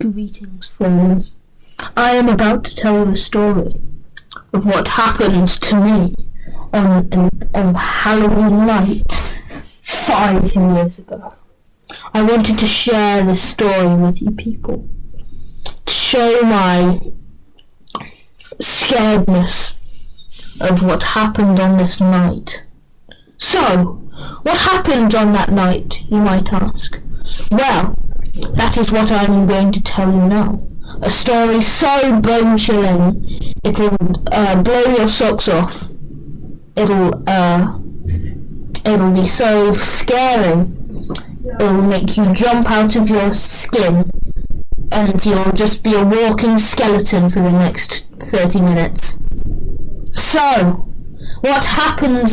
Greetings, friends. I am about to tell you a story of what happened to me on Halloween night 5 years ago. I wanted to share this story with you people, to show my scaredness of what happened on this night. So, what happened on that night, you might ask? Well, that is what I'm going to tell you now. A story so bone-chilling, it'll blow your socks off. It'll be so scary, it'll make you jump out of your skin, and you'll just be a walking skeleton for the next 30 minutes. So, what happened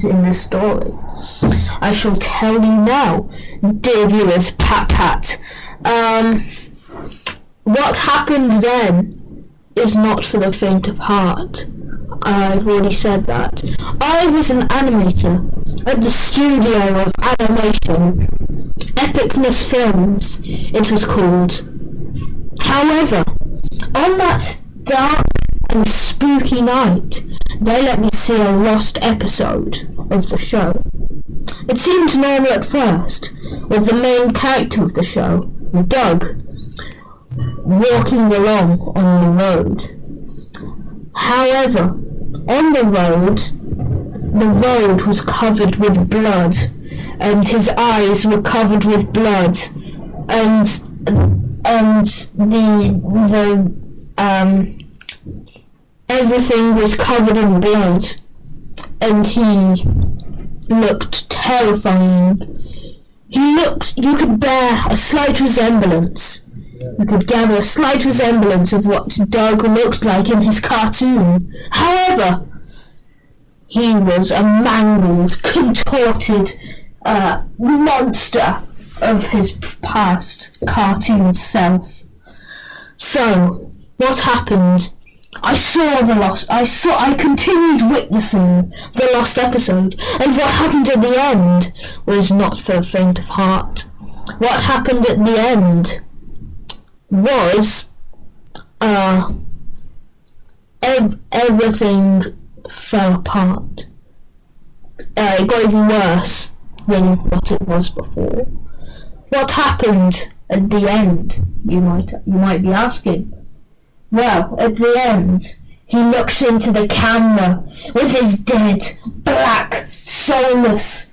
in this story? I shall tell you now, dear viewers. Pat. What happened then is not for the faint of heart. I've already said that. I was an animator at the studio of animation, Epicness Films, it was called. However, on that dark and spooky night, they let me see a lost episode of the show. It seemed normal at first, with the main character of the show, Doug, walking along on the road. However, on the road was covered with blood, and his eyes were covered with blood, and everything was covered in blood, and he looked terrifying. You could bear a slight resemblance. You could gather a slight resemblance of what Doug looked like in his cartoon. However, he was a mangled, contorted monster of his past cartoon self. So, what happened? I continued witnessing the lost episode, and what happened at the end was not for the faint of heart. What happened at the end was, everything fell apart. It got even worse than what it was before. What happened at the end, you might be asking? Well, at the end, he looks into the camera with his dead, black, soulless,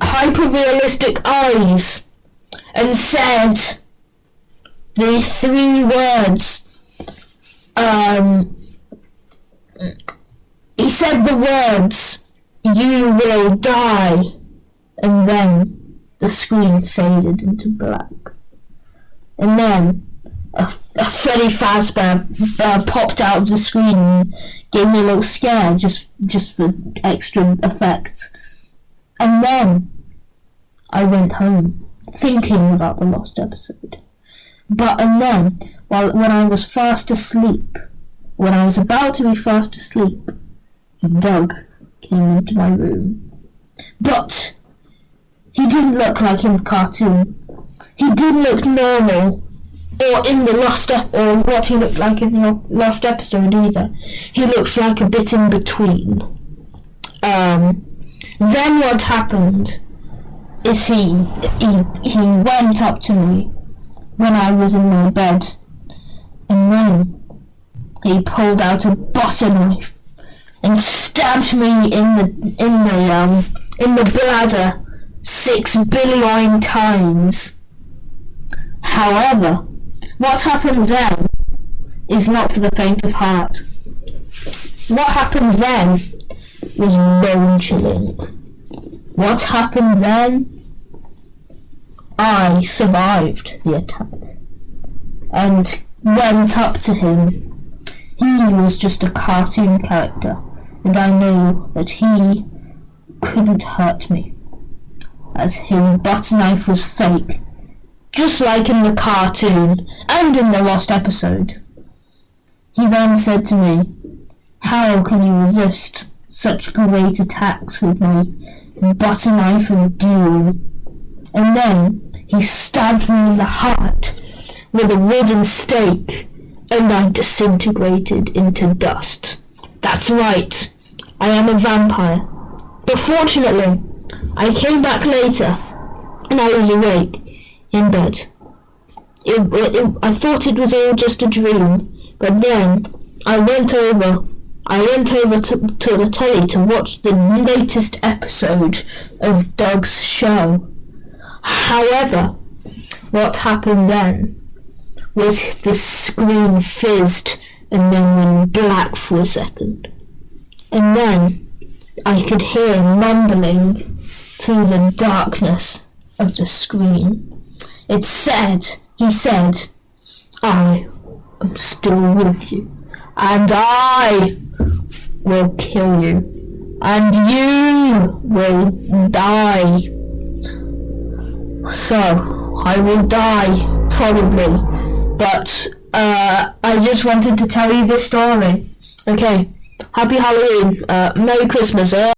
hyper-realistic eyes and said the 3 words. He said the words, "You will die," and then the screen faded into black. And then a Freddy Fazbear popped out of the screen and gave me a little scare just for extra effect. And then I went home thinking about the lost episode. And then when I was about to be fast asleep, Doug came into my room. But he didn't look like in the cartoon. He didn't look normal, or in the or what he looked like in the last episode either. He looked like a bit in between. Then what happened is he went up to me when I was in my bed, and then he pulled out a butter knife and stabbed me in the bladder 6 billion times. However, what happened then is not for the faint of heart. What happened then was bone-chilling. What happened then? I survived the attack and went up to him. He was just a cartoon character, and I knew that he couldn't hurt me, as his butter knife was fake, just like in the cartoon and in the lost episode. He then said to me, "How can you resist such great attacks with my butter knife of doom?" And then he stabbed me in the heart with a wooden stake, and I disintegrated into dust. That's right, I am a vampire. But fortunately, I came back later, and I was awake, in bed. I thought it was all just a dream, but then I went over to the telly to watch the latest episode of Doug's show. However, what happened then was the screen fizzed and then went black for a second. And then I could hear mumbling through the darkness of the screen. He said, I am still with you, and I will kill you, and you will die. So, I will die, probably, but I just wanted to tell you this story. Okay, happy Halloween, Merry Christmas,